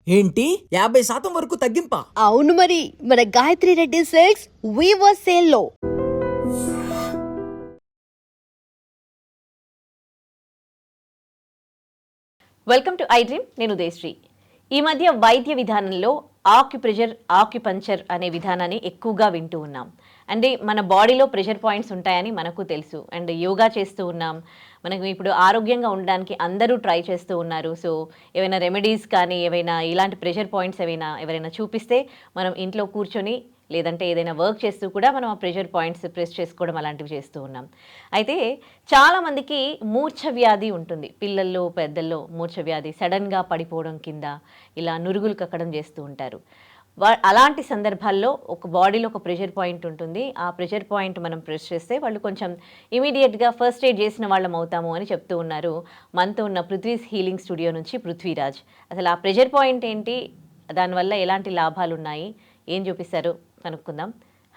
ఏంటి 50% వరకు తగ్గింపా? అవును మరి, మన Gayatri Reddy silks weaver sale లో. Welcome to I dream. నేను ఉదయశ్రీ. ఈ మధ్య వైద్య విధానంలో ఆక్యుప్రెషర్, ఆక్యుపంచర్ అనే విధానాన్ని ఎక్కువగా వింటూ ఉన్నాం. అంటే మన బాడీలో ప్రెషర్ పాయింట్స్ ఉంటాయని మనకు తెలుసు. అండ్ యోగా చేస్తూ ఉన్నాం. మనకు ఇప్పుడు ఆరోగ్యంగా ఉండడానికి అందరూ ట్రై చేస్తూ ఉన్నారు. సో ఏవైనా రెమెడీస్ కానీ ఏవైనా ఇలాంటి ప్రెషర్ పాయింట్స్ ఎవరైనా చూపిస్తే మనం ఇంట్లో కూర్చొని లేదంటే ఏదైనా వర్క్ చేస్తూ కూడా మనం ఆ ప్రెషర్ పాయింట్స్ ప్రెస్ చేసుకోవడం అలాంటివి చేస్తూ ఉన్నాం. అయితే చాలామందికి మూర్ఛ వ్యాధి ఉంటుంది. పిల్లల్లో పెద్దల్లో మూర్ఛ వ్యాధి, సడన్గా పడిపోవడం, కింద ఇలా నురుగులు కక్కడం చేస్తూ ఉంటారు. అలాంటి సందర్భాల్లో ఒక బాడీలో ఒక ప్రెషర్ పాయింట్ ఉంటుంది. ఆ ప్రెషర్ పాయింట్ మనం ప్రెస్ చేస్తే వాళ్ళు కొంచెం ఇమీడియట్గా ఫస్ట్ ఎయిడ్ చేసిన వాళ్ళం అవుతాము అని చెప్తూ ఉన్నారు. మనతో ఉన్న పృథ్వీస్ హీలింగ్ స్టూడియో నుంచి పృథ్వీరాజ్. అసలు ఆ ప్రెషర్ పాయింట్ ఏంటి, దానివల్ల ఎలాంటి లాభాలు ఉన్నాయి, ఏం చూపిస్తారు కనుక్కుందాం.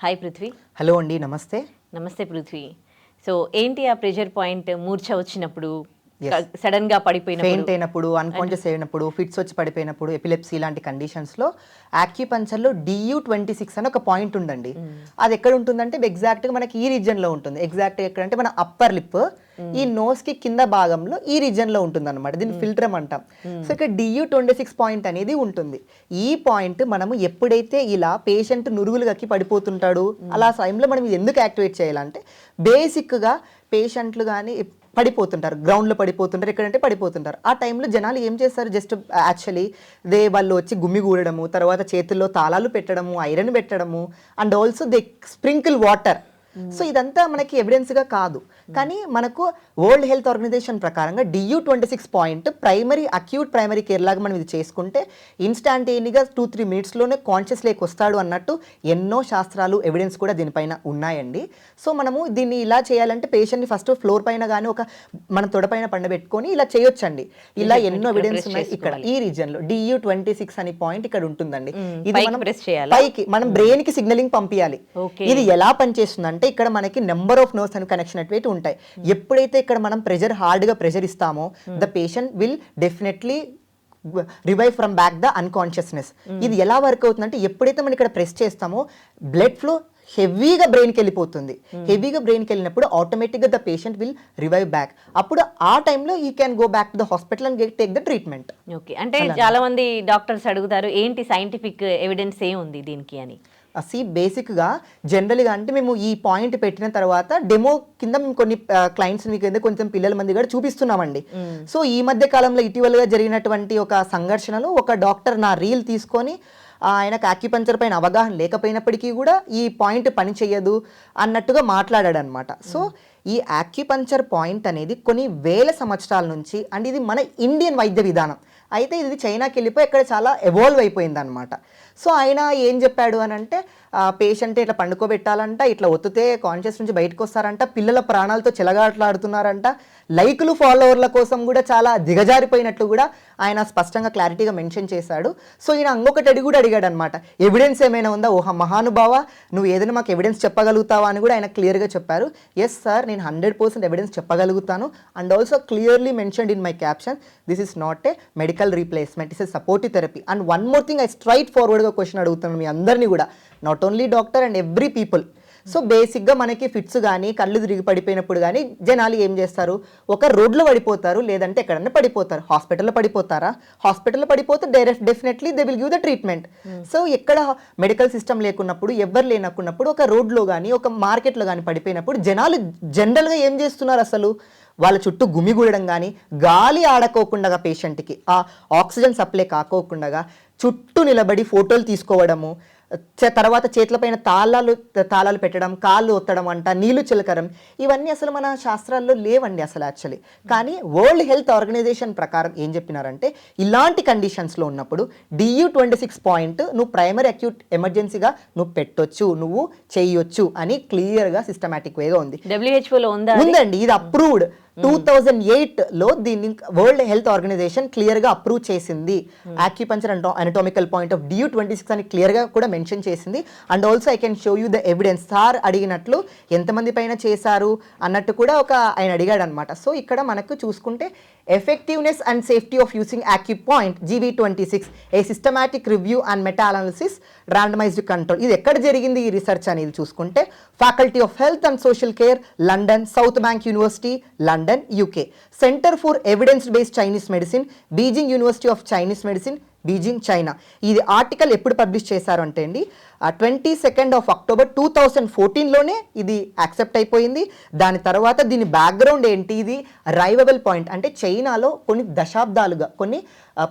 హాయ్ పృథ్వీ. హలో అండి, నమస్తే. నమస్తే పృథ్వీ. సో ఏంటి ఆ ప్రెషర్ పాయింట్? మూర్ఛ వచ్చినప్పుడు, సడన్ గా పడిపోయినప్పుడు, ఫెయింట్ అయినప్పుడు, అన్కాన్షియస్ అయినప్పుడు, ఫిట్స్ వచ్చి పడిపోయినప్పుడు, ఎపిలెప్సీ ఇలాంటి కండిషన్స్ లో యాక్యుపంచర్లో DU26 అని ఒక పాయింట్ ఉందండి. అది ఎక్కడ ఉంటుందంటే ఎగ్జాక్ట్ గా మనకి ఈ రీజన్ లో ఉంటుంది. ఎగ్జాక్ట్ గా ఎక్కడంటే మన అప్పర్ లిప్, ఈ నోస్ కి కింద భాగంలో ఈ రీజన్ లో ఉంటుంది అనమాట. దీన్ని ఫిల్టరమ్ అంటాం. సో ఇక్కడ DU26 పాయింట్ అనేది ఉంటుంది. ఈ పాయింట్ మనము ఎప్పుడైతే ఇలా పేషెంట్ నురుగులు కక్కి పడిపోతుంటాడు, అలా టైంలో మనం ఇది ఎందుకు యాక్టివేట్ చేయాలంటే బేసిక్ గా పేషెంట్లు కానీ పడిపోతుంటారు, గ్రౌండ్లో పడిపోతుంటారు, ఎక్కడంటే పడిపోతుంటారు. ఆ టైంలో జనాలు ఏం చేస్తారు, జస్ట్ యాక్చువల్లీ వాళ్ళు వచ్చి గుమ్మిగూడము, తర్వాత చేతుల్లో తాళాలు పెట్టడము, ఐరన్ పెట్టడము, and also they sprinkle water. So ఇదంతా మనకి ఎవిడెన్స్గా కాదు. కానీ మనకు వరల్డ్ హెల్త్ ఆర్గనైజేషన్ ప్రకారంగా DU26 point acute primary care లాగా మనం ఇది చేసుకుంటే ఇన్స్టాంటేనియస్గా 2-3 మినిట్స్లోనే కాన్షియస్ లేక వస్తాడు అన్నట్టు ఎన్నో శాస్త్రాలు, ఎవిడెన్స్ కూడా దీనిపైన ఉన్నాయండి. సో మనము దీన్ని ఇలా చేయాలంటే పేషెంట్ని ఫస్ట్ ఫ్లోర్ పైన కానీ ఒక మన తొడపైన పండబెట్టుకొని ఇలా చేయొచ్చండి. ఇలా ఎన్నో ఎవిడెన్స్ ఉన్నాయి. ఇక్కడ ఈ రీజన్లో DU26 అనే పాయింట్ ఇక్కడ ఉంటుందండి. ఇది మనం పైకి మనం బ్రెయిన్ కి సిగ్నలింగ్ పంపించాలి. ఇది ఎలా పనిచేస్తుందంటే ఇక్కడ మనకి number of nerves and connection అటువంటి ఉంటాయి. ఎప్పుడైతే ఇక్కడ మనం హార్డ్గా ప్రెషర్ ఇస్తామో the patient will definitely revive from back the unconsciousness. ఇది ఎలా వర్క్ అవుతుందంటే ఎప్పుడైతే మనం ఇక్కడ ప్రెస్ చేస్తామో బ్లడ్ ఫ్లో హెవీగా బ్రెయిన్కి వెళ్ళిపోతుంది. హెవీగా బ్రెయిన్కి వెళ్ళినప్పుడు ఆటోమేటిక్గా the patient will revive back. అప్పుడు ఆ టైంలో you can go back to the hospital and take the treatment. Okay, అంటే చాలా మంది డాక్టర్స్ అడుగుతారు ఏంటి సైంటిఫిక్ ఎవిడెన్స్ ఏముంది దీనికి అని. బేసిక్గా జనరల్గా అంటే మేము ఈ పాయింట్ పెట్టిన తర్వాత డెమో కింద మేము కొన్ని క్లయింట్స్ మీకు కొంచెం పిల్లల మంది కూడా చూపిస్తున్నామండి. సో ఈ మధ్య కాలంలో ఇటీవలగా జరిగినటువంటి ఒక సంఘర్షణలో ఒక డాక్టర్ నా రీల్ తీసుకొని ఆయనకు యాక్యుపంచర్ పైన అవగాహన లేకపోయినప్పటికీ కూడా ఈ పాయింట్ పని చేయదు అన్నట్టుగా మాట్లాడాడు అనమాట. సో ఈ యాక్యుపంచర్ పాయింట్ అనేది కొన్ని వేల సంవత్సరాల నుంచి, అండ్ ఇది మన ఇండియన్ వైద్య విధానం అయితే ఇది చైనాకి వెళ్ళిపోయి ఇక్కడ చాలా ఎవాల్వ్ అయిపోయింది అనమాట. సో ఆయన ఏం చెప్పాడు అని అంటే పేషెంట్ ఇట్లా పండుకోబెట్టాలంట, ఇట్లా ఒత్తితే కాన్షియస్ నుంచి బయటకు వస్తారంట, పిల్లల ప్రాణాలతో చెలగాట్లాడుతున్నారంట, లైకులు ఫాలోవర్ల కోసం కూడా చాలా దిగజారిపోయినట్లు కూడా ఆయన స్పష్టంగా క్లారిటీగా మెన్షన్ చేశాడు. సో ఈయన ఇంకొకటి అడిగాడు అనమాట, ఎవిడెన్స్ ఏమైనా ఉందా, ఓహా మహానుభావ నువ్వు ఏదైనా మాకు ఎవిడెన్స్ చెప్పగలుగుతావా అని కూడా ఆయన క్లియర్గా చెప్పారు. ఎస్ సార్, నేను 100% ఎవిడెన్స్ చెప్పగలుగుతాను. And also clearly mentioned in my caption, this is not a medical replacement, is a supportive therapy. And one more thing, I straight ఫార్వర్డ్గా క్వశ్చన్ అడుగుతాను మీ అందరినీ కూడా, not only doctor and every people. So బేసిక్గా మనకి fits కానీ కళ్ళు తిరిగి పడిపోయినప్పుడు కానీ జనాలు ఏం చేస్తారు, ఒక రోడ్లో పడిపోతారు, లేదంటే ఎక్కడన్నా పడిపోతారు. హాస్పిటల్లో పడిపోతారా? హాస్పిటల్లో పడిపోతే definitely they will give the treatment. So ఎక్కడ మెడికల్ సిస్టమ్ లేకున్నప్పుడు, ఎవ్వరు లేనకున్నప్పుడు, ఒక రోడ్లో కానీ ఒక మార్కెట్లో కానీ పడిపోయినప్పుడు జనాలు జనరల్గా ఏం చేస్తున్నారు, అసలు వాళ్ళ చుట్టూ గుమిగూడడం కానీ, గాలి ఆడకోకుండా పేషెంట్కి ఆ ఆక్సిజన్ సప్లై కాకోకుండా చుట్టూ నిలబడి ఫోటోలు తీసుకోవడము, తర్వాత చేతులపైన తాళాలు పెట్టడం, కాళ్ళు ఒత్తడం అంట, నీళ్లు చిలకరం, ఇవన్నీ అసలు మన శాస్త్రాల్లో లేవండి అసలు యాక్చువల్లీ. కానీ వరల్డ్ హెల్త్ ఆర్గనైజేషన్ ప్రకారం ఏం చెప్పినారంటే ఇలాంటి కండిషన్స్లో ఉన్నప్పుడు DU26 పాయింట్ నువ్వు ప్రైమరీ అక్యూట్ ఎమర్జెన్సీగా నువ్వు పెట్టొచ్చు, నువ్వు చేయొచ్చు అని క్లియర్గా సిస్టమాటిక్ వేగా ఉంది. WHO ఉందండి, ఇది అప్రూవ్డ్. 2008లో దీన్ని వరల్డ్ హెల్త్ ఆర్గనైజేషన్ క్లియర్గా అప్రూవ్ చేసింది. Acupuncture anatomical point of DU26 అని క్లియర్గా కూడా మెన్షన్ చేసింది. And also I can show you the evidence. Sir అడిగినట్లు ఎంతమంది పైన చేశారు అన్నట్టు కూడా ఆయన అడిగాడు అనమాట. సో ఇక్కడ మనకు చూసుకుంటే effectiveness and safety of using AcuPoint GV26, a systematic review and meta-analysis randomized control. ఇది ఎక్కడ జరిగింది ఈ రీసెర్చ్ అనేది చూసుకుంటే faculty of health and social care London, south bank university London UK, centre for evidence based Chinese medicine, Beijing university of Chinese medicine, Beijing China. ఇది article ఎప్పుడు publish చేశారు అంటే అండి 22 October 2014లోనే ఇది యాక్సెప్ట్ అయిపోయింది. దాని తర్వాత దీని బ్యాక్గ్రౌండ్ ఏంటి, ఇది రైవబుల్ పాయింట్ అంటే చైనాలో కొన్ని దశాబ్దాలుగా కొన్ని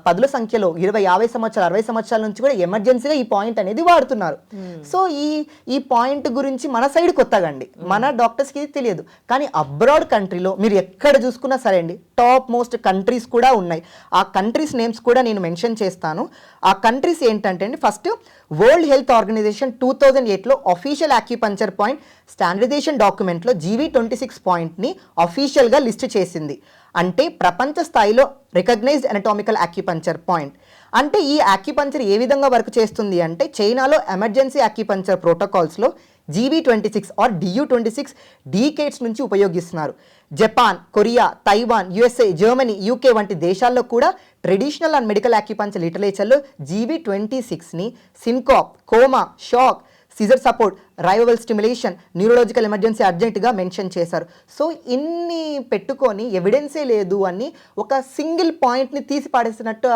పదుల సంఖ్యలో 20-50 సంవత్సరాలు 60 సంవత్సరాల నుంచి కూడా ఎమర్జెన్సీగా ఈ పాయింట్ అనేది వాడుతున్నారు. సో ఈ పాయింట్ గురించి మన సైడ్ కొత్తగా అండి, మన డాక్టర్స్కి ఇది తెలియదు. కానీ అబ్రాడ్ కంట్రీలో మీరు ఎక్కడ చూసుకున్నా సరే అండి టాప్ మోస్ట్ కంట్రీస్ కూడా ఉన్నాయి. ఆ కంట్రీస్ నేమ్స్ కూడా నేను మెన్షన్ చేస్తాను. ఆ కంట్రీస్ ఏంటంటే అండి, ఫస్ట్ వరల్డ్ హెల్త్ ఆర్గనైజేషన్ 2008లో అఫీషియల్ ఆక్యుపంచర్ పాయింట్ స్టాండర్డైజేషన్ డాక్యుమెంట్లో GV26 పాయింట్ని అఫీషియల్గా లిస్ట్ చేసింది. అంటే ప్రపంచ స్థాయిలో రికగ్నైజ్డ్ అనటామికల్ ఆక్యుపంచర్ పాయింట్. అంటే ఈ ఆక్యుపంచర్ ఏ విధంగా వర్క్ చేస్తుంది అంటే చైనాలో ఎమర్జెన్సీ ఆక్యుపంచర్ ప్రోటోకాల్స్లో GV26 ఆర్ DU26 డీకేడ్స్ నుంచి ఉపయోగిస్తున్నారు. Japan, Korea, Taiwan, USA, Germany, UK వంటి దేశాల్లో కూడా ట్రెడిషనల్ అండ్ మెడికల్ ఆక్యుపంచర్ లిటరేచర్లో GV26ని syncope, coma, shock, seizure support, revival stimulation, neurological emergency అర్జెంట్గా మెన్షన్ చేశారు. సో ఇన్ని పెట్టుకొని ఎవిడెన్సే లేదు అని ఒక సింగిల్ పాయింట్ని తీసి పాడేసినట్టు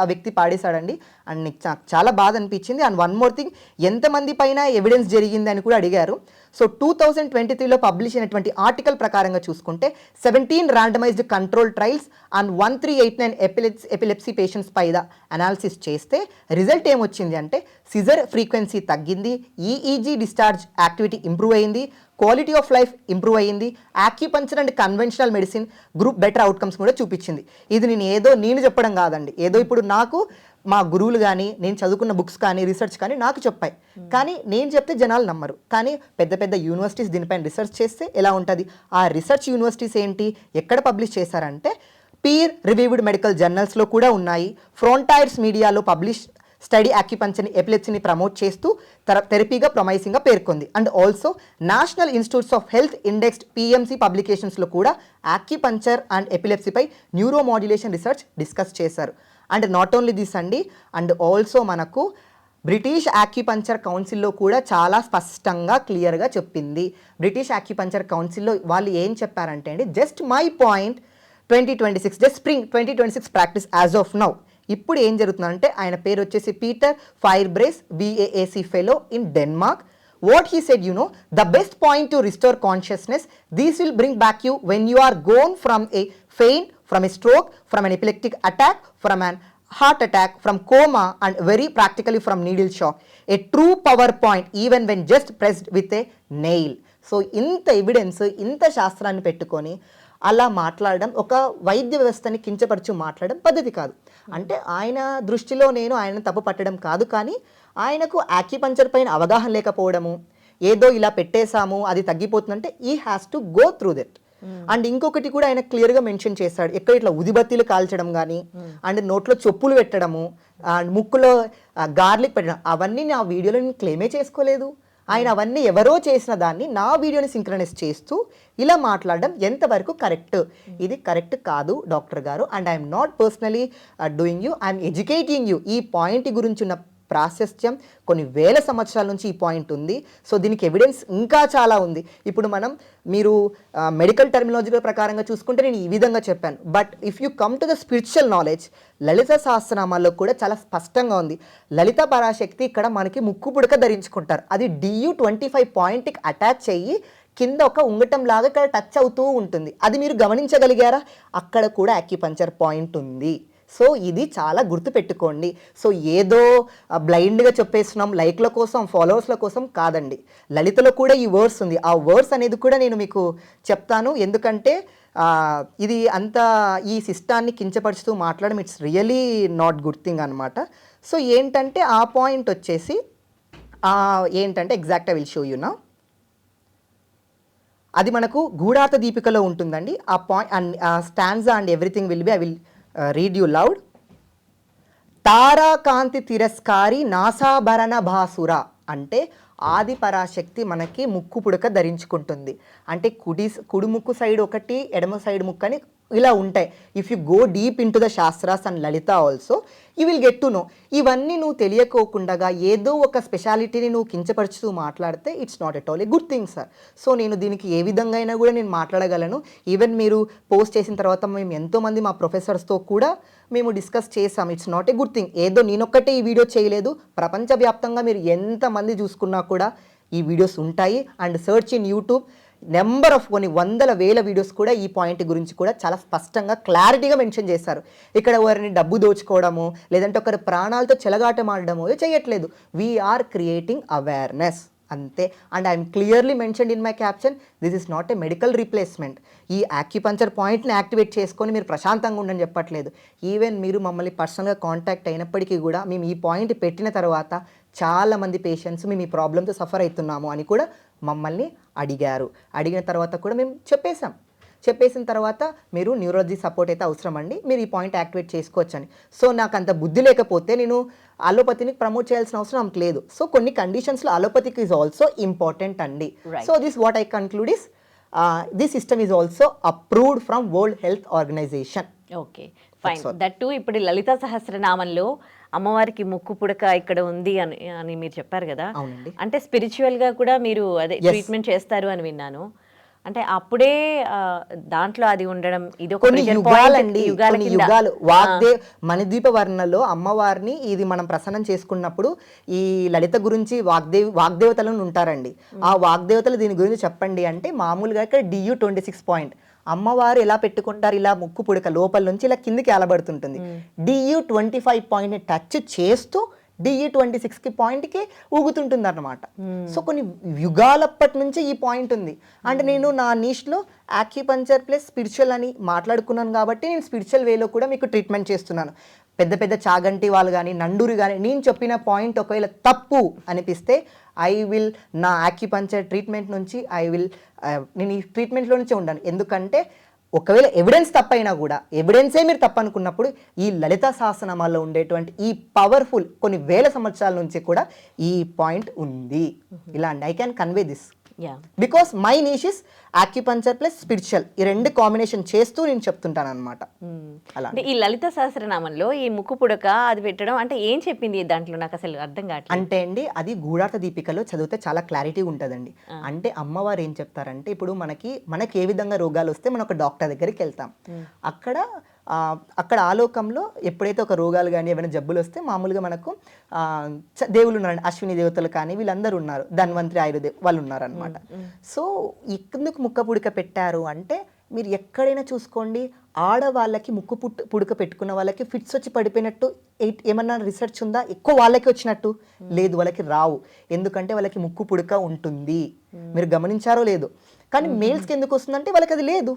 ఆ వ్యక్తి పాడేశాడండి. అండ్ నీకు చాలా బాధ అనిపించింది. అండ్ వన్ మోర్ థింగ్, ఎంతమంది పైన ఎవిడెన్స్ జరిగింది అని కూడా అడిగారు. సో 2023లో పబ్లిష్ అయినటువంటి ఆర్టికల్ ప్రకారంగా చూసుకుంటే 17 randomised control trials and 1389 epilepsy patients పైన అనాలిసిస్ చేస్తే రిజల్ట్ ఏమొచ్చింది అంటే సిజర్ ఫ్రీక్వెన్సీ తగ్గింది, EEG డిశ్చార్జ్ యాక్టివిటీ ఇంప్రూవ్ అయింది, క్వాలిటీ ఆఫ్ లైఫ్ ఇంప్రూవ్ అయ్యింది, acupuncture and conventional medicine group better outcomes కూడా చూపించింది. ఇది నేను చెప్పడం కాదండి, ఏదో ఇప్పుడు నాకు మా గురువులు కానీ నేను చదువుకున్న బుక్స్ కానీ రీసెర్చ్ కానీ నాకు చెప్పాయి. కానీ నేను చెప్తే జనాలు నమ్మరు. కానీ పెద్ద పెద్ద యూనివర్సిటీస్ దీనిపైన రీసెర్చ్ చేస్తే ఎలా ఉంటుంది, ఆ రీసెర్చ్ యూనివర్సిటీస్ ఏంటి, ఎక్కడ పబ్లిష్ చేశారంటే పీర్ రివ్యూడ్ మెడికల్ జర్నల్స్లో కూడా ఉన్నాయి. ఫ్రాంటైర్స్ మీడియాలో పబ్లిష్ స్టడీ ఆక్యుపంచర్ని ఎపిలెప్సీని ప్రమోట్ చేస్తూ థెరపీగా ప్రొమైసింగ్గా పేర్కొంది. And also national institutes of health indexed PMC పబ్లికేషన్స్లో కూడా ఆక్యుపంచర్ అండ్ ఎపిలెప్సీపై న్యూరోమాడ్యులేషన్ రీసెర్చ్ డిస్కస్ చేశారు. అండ్ నాట్ ఓన్లీ దిస్ అండి, అండ్ ఆల్సో మనకు బ్రిటిష్ ఆక్యుపంచర్ కౌన్సిల్లో కూడా చాలా స్పష్టంగా క్లియర్గా చెప్పింది. బ్రిటిష్ ఆక్యుపంచర్ కౌన్సిల్లో వాళ్ళు ఏం చెప్పారంటే అండి, just my point 2026 just spring 2026 practice as of now. ఇప్పుడు ఏం జరుగుతుందంటే ఆయన పేరు వచ్చేసి Peter Firebrace, BAAC fellow in Denmark. What he said, the best point to restore consciousness, this will bring back you when you are gone from a faint, from a stroke, from an epileptic attack, from an heart attack, from coma, and very practically from needle shock. A true power point even when just pressed with a nail. So ఇంత evidence, ఇంత శాస్త్రాన్ని పెట్టుకొని అలా మాట్లాడడం, ఒక వైద్య వ్యవస్థని కించపరచు మాట్లాడడం పద్ధతి కాదు. అంటే ఆయన దృష్టిలో నేను ఆయన తప్పు పట్టడం కాదు, కానీ ఆయనకు ఆక్యుపంచర్ పైన అవగాహన లేకపోవడము, ఏదో ఇలా పెట్టేశాము అది తగ్గిపోతుందంటే ఈ has to go through that. And ఇంకొకటి కూడా ఆయన క్లియర్గా మెన్షన్ చేశాడు, ఎక్కడ ఇట్లా ఉదిబత్తీలు కాల్చడం కానీ, అండ్ నోట్లో చెప్పులు పెట్టడము, అండ్ ముక్కులో గార్లిక్ పెట్టడం, అవన్నీ నా వీడియోలో నేను క్లెయిమే చేసుకోలేదు. ఆయన అవన్నీ ఎవరో చేసిన దాన్ని నా వీడియోని సింక్రనైజ్ చేస్తూ ఇలా మాట్లాడడం ఎంతవరకు కరెక్ట్? ఇది కరెక్ట్ కాదు డాక్టర్ గారు. And I'm not personally doing you, I'm educating you. ఈ పాయింట్ గురించి ఉన్న ప్రాశస్త్యం కొన్ని వేల సంవత్సరాల నుంచి ఈ పాయింట్ ఉంది. సో దీనికి ఎవిడెన్స్ ఇంకా చాలా ఉంది. ఇప్పుడు మీరు మెడికల్ టర్మినాలజీ ప్రకారంగా చూసుకుంటే నేను ఈ విధంగా చెప్పాను. But if you come to the spiritual knowledge, Lalita సహస్రనామాల్లో కూడా చాలా స్పష్టంగా ఉంది. లలిత పరాశక్తి ఇక్కడ మనకి ముక్కు పుడక ధరించుకుంటారు, అది DU25 పాయింట్కి అటాచ్ అయ్యి కింద ఒక ఉంగటం లాగా ఇక్కడ టచ్ అవుతూ ఉంటుంది. అది మీరు గమనించగలిగారా? అక్కడ కూడా ఆక్యుపంచర్ పాయింట్ ఉంది. సో ఇది చాలా గుర్తుపెట్టుకోండి. సో ఏదో బ్లైండ్గా చెప్పేస్తున్నాం లైక్ల కోసం, ఫాలోవర్స్ల కోసం కాదండి. లలితలో కూడా ఈ వర్డ్స్ ఉంది. ఆ వర్డ్స్ అనేది కూడా నేను మీకు చెప్తాను. ఎందుకంటే ఇది అంత ఈ సిస్టాన్ని కించపరుస్తూ మాట్లాడడం it's really not good thing అనమాట. సో ఏంటంటే ఆ పాయింట్ వచ్చేసి ఏంటంటే exact I will show you now. అది మనకు గూఢార్థ దీపికలో ఉంటుందండి. ఆ point and stanza and everything will be I will read you loud. తారాకాంతి తిరస్కారి నాసాభరణ భాసుర అంటే ఆది పరాశక్తి మనకి ముక్కు పుడక ధరించుకుంటుంది. అంటే కుడి ముక్కు సైడ్ ఒకటి, ఎడమ సైడ్ ముక్కు అని ఇలా ఉంటాయి. If you go deep in to the shastras and Lalitha also you will get to know. ఇవన్నీ నువ్వు తెలియకోకుండా ఏదో ఒక స్పెషాలిటీని నువ్వు కించపరుచుతూ మాట్లాడితే it's not at all a good thing sir. So నేను దీనికి ఏ విధంగా అయినా కూడా నేను మాట్లాడగలను. ఈవెన్ మీరు పోస్ట్ చేసిన తర్వాత మేము ఎంతోమంది మా ప్రొఫెసర్స్తో కూడా మేము డిస్కస్ చేసాం. It's not a good thing. ఏదో నేనొక్కటే ఈ వీడియో చేయలేదు, ప్రపంచవ్యాప్తంగా మీరు ఎంతమంది చూసుకున్నా కూడా ఈ వీడియోస్ ఉంటాయి. And search in YouTube number of కొన్ని వందల వేల వీడియోస్ కూడా ఈ పాయింట్ గురించి కూడా చాలా స్పష్టంగా క్లారిటీగా మెన్షన్ చేశారు. ఇక్కడ వారిని డబ్బు దోచుకోవడము లేదంటే ఒకరి ప్రాణాలతో చెలగాటమాడడమో చేయట్లేదు. వీఆర్ క్రియేటింగ్ అవేర్నెస్ అంతే. And I'm clearly mentioned in my caption, this is not a medical replacement. ఈ యాక్యుపంచర్ పాయింట్ని యాక్టివేట్ చేసుకొని మీరు ప్రశాంతంగా ఉండని చెప్పట్లేదు. ఈవెన్ మీరు మమ్మల్ని పర్సనల్గా కాంటాక్ట్ అయినప్పటికీ కూడా మేము ఈ పాయింట్ పెట్టిన తర్వాత చాలామంది పేషెంట్స్ మేము ఈ ప్రాబ్లంతో సఫర్ అవుతున్నాము అని కూడా మమ్మల్ని అడిగారు. అడిగిన తర్వాత కూడా మేము చెప్పేసిన తర్వాత మీరు న్యూరాలజీ సపోర్ట్ అయితే అవసరం అండి, మీరు ఈ పాయింట్ యాక్టివేట్ చేసుకోవచ్చని. సో నాకు అంత బుద్ధి లేకపోతే నేను అలోపతిని ప్రమోట్ చేయాల్సిన అవసరం లేదు. సో కొన్ని కండిషన్స్లో అలోపతిక్ ఈజ్ ఆల్సో ఇంపార్టెంట్ అండి. So this what I conclude is this system is also approved from World Health Organisation. Okay fine. That ఇప్పుడు లలితా సహస్రనామంలో అమ్మవారికి ముక్కు పుడక ఇక్కడ ఉంది అని మీరు చెప్పారు కదా. అవునండి. అంటే స్పిరిచువల్ గా కూడా మీరు అదే ట్రీట్మెంట్ చేస్తారు అని విన్నాను. అంటే అప్పుడే దాంట్లో అది ఉండడం ఇది ఒక కొన్ని యుగాలు మణిద్వీప వర్ణలో అమ్మవారిని ఇది మనం ప్రసన్నం చేసుకున్నప్పుడు ఈ లలిత గురించి వాగ్దేవతలను ఉంటారండి. ఆ వాగ్దేవతలు దీని గురించి చెప్పండి అంటే మామూలుగా ఇక్కడ DU26 పాయింట్ అమ్మవారు ఎలా పెట్టుకుంటారు, ఇలా ముక్కు పుడక లోపల నుంచి ఇలా కిందికి ఏలబడుతుంటుంది. DU25 పాయింట్ని టచ్ చేస్తూ DU26 పాయింట్కి ఊగుతుంటుంది అన్నమాట. సో కొన్ని యుగాలప్పటి నుంచి ఈ పాయింట్ ఉంది. అండ్ నేను నా నీష్లో యాక్యుపంచర్ ప్లస్ స్పిరిచువల్ అని మాట్లాడుకున్నాను కాబట్టి నేను స్పిరిచువల్ వేలో కూడా మీకు ట్రీట్మెంట్ చేస్తున్నాను. పెద్ద పెద్ద చాగంటి వాళ్ళు కానీ నండూరి కానీ నేను చెప్పిన పాయింట్ ఒకవేళ తప్పు అనిపిస్తే ఐ విల్ నా యాక్యుపంచర్ ట్రీట్మెంట్ నుంచి నేను ఈ ట్రీట్మెంట్లో నుంచే ఉండాను. ఎందుకంటే ఒకవేళ ఎవిడెన్స్ తప్పైనా కూడా ఎవిడెన్సే మీరు తప్పనుకున్నప్పుడు ఈ లలితా సహస్రనామాల్లో ఉండేటువంటి ఈ పవర్ఫుల్ కొన్ని వేల సంవత్సరాల నుంచి కూడా ఈ పాయింట్ ఉంది. ఇలా అండి I can convey this because my niche is acupuncture plus spiritual. ఈ రెండు కాంబినేషన్ చేస్తూ నేను చెప్తుంటాను అనమాట. అలా ఈ లలిత సహస్రనామంలో ఈ ముక్కు పుడక అది పెట్టడం అంటే ఏం చెప్పింది దాంట్లో నాకు అసలు అర్థం కావట్లేదు. అంటే అండి అది గూఢార్థ దీపికలో చదివితే చాలా క్లారిటీ ఉంటుందండి. అంటే అమ్మవారు ఏం చెప్తారంటే ఇప్పుడు మనకి ఏ విధంగా రోగాలు వస్తే మనం ఒక డాక్టర్ దగ్గరికి వెళ్తాం. అక్కడ ఆలోకంలో ఎప్పుడైతే ఒక రోగాలు కానీ ఏమైనా జబ్బులు వస్తే మామూలుగా మనకు దేవుళ్ళు ఉన్నారండి, అశ్విని దేవతలు కానీ వీళ్ళందరూ ఉన్నారు, ధన్వంతరి ఆయుర్దేవ్ వాళ్ళు ఉన్నారనమాట. సో ఎందుకు ముక్క పుడక పెట్టారు అంటే మీరు ఎక్కడైనా చూసుకోండి ఆడవాళ్ళకి ముక్కు పుడక పెట్టుకున్న వాళ్ళకి ఫిట్స్ వచ్చి పడిపోయినట్టు ఏమన్నా రీసెర్చ్ ఉందా? ఎక్కువ వాళ్ళకి వచ్చినట్టు లేదు, వాళ్ళకి రావు. ఎందుకంటే వాళ్ళకి ముక్కు పుడక ఉంటుంది. మీరు గమనించారో లేదు, కానీ మేల్స్కి ఎందుకు వస్తుందంటే వాళ్ళకి అది లేదు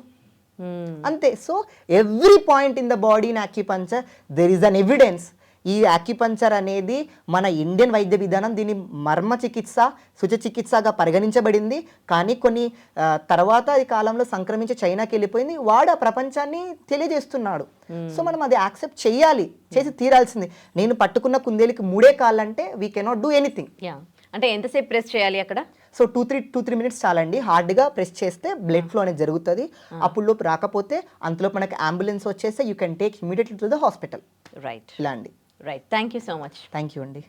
అంతే. So every point in the body in acupuncture there is an evidence. ఈ యాక్యుపంచర్ అనేది మన ఇండియన్ వైద్య విధానం దీన్ని మర్మ చికిత్స శుచ చికిత్సగా పరిగణించబడింది. కానీ కొన్ని తర్వాత ఈ కాలంలో సంక్రమించి చైనాకి వెళ్ళిపోయింది. వాడు ఆ ప్రపంచాన్ని తెలియజేస్తున్నాడు. సో మనం అది యాక్సెప్ట్ చేసి తీరాల్సింది. నేను పట్టుకున్న కుందేలికి 3 కాళ్ళంటే వీ కెనాట్ డూ ఎనీథింగ్. అంటే ఎంతసేపు ప్రెస్ చేయాలి అక్కడ? సో 2-3 మినిట్స్ చాలండి. హార్డ్గా ప్రెస్ చేస్తే బ్లడ్ ఫ్లో అనేది జరుగుతుంది. అప్పుడు లోపు రాకపోతే అంతలోపు మనకి అంబులెన్స్ వచ్చేస్తే you can take immediately to the hospital. Right. ఇలా అండి. Right. Thank you so much. Thank you అండి.